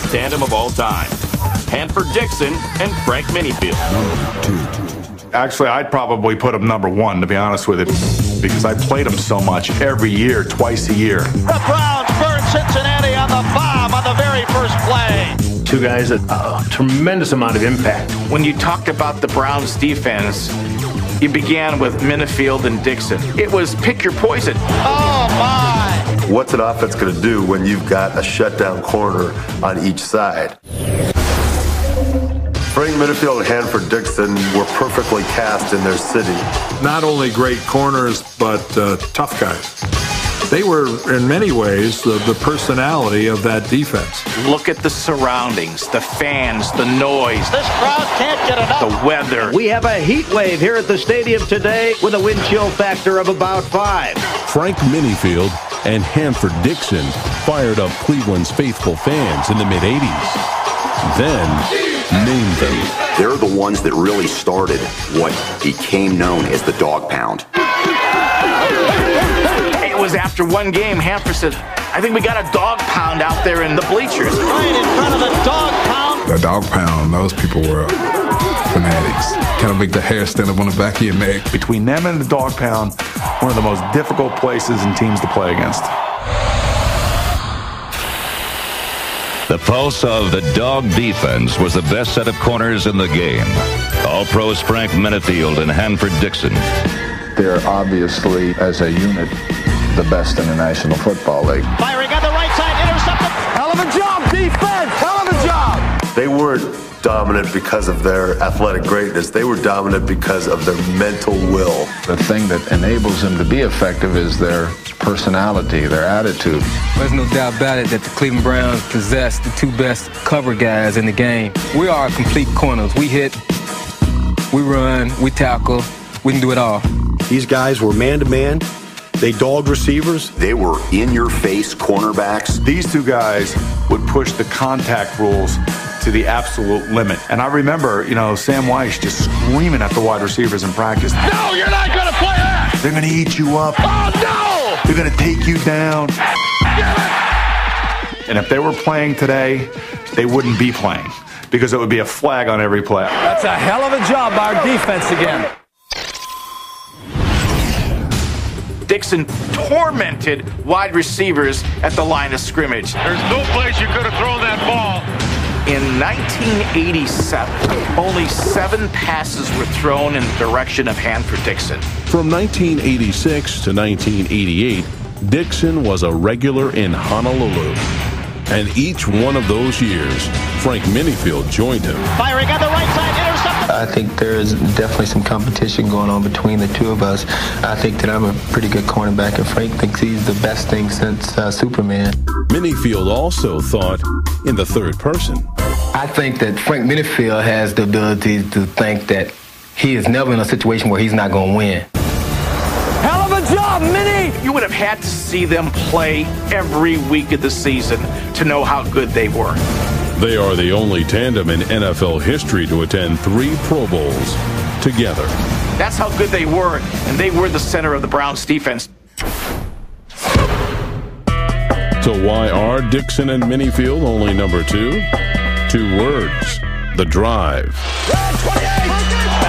cornerback tandem of all time. Hanford Dixon and Frank Minifield. Actually, I'd probably put him number one, to be honest with you, because I played him so much every year, twice a year. The Browns burn Cincinnati on the bomb on the very first play. Two guys that a tremendous amount of impact. When you talked about the Browns defense, you began with Minifield and Dixon. It was pick your poison. Oh, my. What's an offense going to do when you've got a shutdown corner on each side? Frank Minifield and Hanford Dixon were perfectly cast in their city. Not only great corners, but tough guys. They were, in many ways, the personality of that defense. Look at the surroundings, the fans, the noise. This crowd can't get enough. The weather. We have a heat wave here at the stadium today with a wind chill factor of about 5. Frank Minifield and Hanford Dixon fired up Cleveland's faithful fans in the mid-'80s. Then named them. They're the ones that really started what became known as the dog pound. It was after one game, Hanford said, I think we got a dog pound out there in the bleachers. Right in front of the dog pound. The dog pound, those people were fanatics. Kind of make the hair stand up on the back of your neck. Between them and the dog pound, one of the most difficult places and teams to play against. The pulse of the dog defense was the best set of corners in the game. All-pros Frank Minifield and Hanford Dixon. They're obviously, as a unit, the best in the National Football League. Firing on the right side, intercepted. Hell of a job, defense! Hell of a job! They weren't dominant because of their athletic greatness. They were dominant because of their mental will. The thing that enables them to be effective is their personality, their attitude. There's no doubt about it that the Cleveland Browns possess the two best cover guys in the game. We are complete corners. We hit, we run, we tackle, we can do it all. These guys were man-to-man. They dogged receivers. They were in-your-face cornerbacks. These two guys would push the contact rules to the absolute limit. And I remember, Sam Weiss just screaming at the wide receivers in practice. No, you're not going to play that! They're going to eat you up. Oh, no! They're going to take you down. And if they were playing today, they wouldn't be playing because it would be a flag on every play. That's a hell of a job by our defense again. Dixon tormented wide receivers at the line of scrimmage. There's no place you could have thrown that ball. In 1987, only 7 passes were thrown in the direction of Hanford Dixon. From 1986 to 1988, Dixon was a regular in Honolulu. And each one of those years, Frank Minifield joined him. Firing on the right side, intercepted. I think there's definitely some competition going on between the two of us. I think that I'm a pretty good cornerback, and Frank thinks he's the best thing since Superman. Minifield also thought in the third person. I think that Frank Minifield has the ability to think that he is never in a situation where he's not going to win. Hell of a job, Minnie! You would have had to see them play every week of the season to know how good they were. They are the only tandem in NFL history to attend 3 Pro Bowls together. That's how good they were, and they were the center of the Browns defense. So why are Dixon and Minifield only number 2? 2 words: the drive. And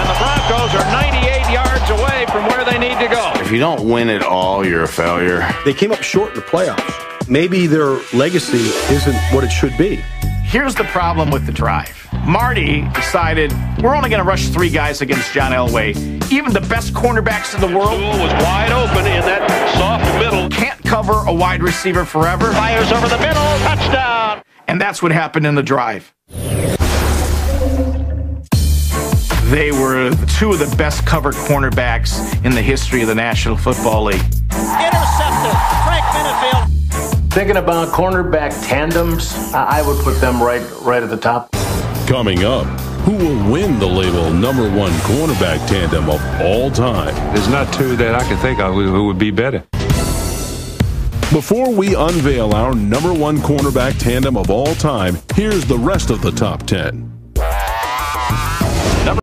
the Broncos are 98 yards away from where they need to go. If you don't win it all, you're a failure. They came up short in the playoffs. Maybe their legacy isn't what it should be. Here's the problem with the drive. Marty decided we're only going to rush 3 guys against John Elway. Even the best cornerbacks in the world Was wide open in that soft middle. can't cover a wide receiver forever. Fires over the middle, touchdown. And that's what happened in the drive. They were 2 of the best covered cornerbacks in the history of the National Football League. Intercepted. Frank Minifield. Thinking about cornerback tandems, I would put them right at the top. Coming up, who will win the label number 1 cornerback tandem of all time? There's not 2 that I can think of who would be better. Before we unveil our number 1 cornerback tandem of all time, here's the rest of the top 10.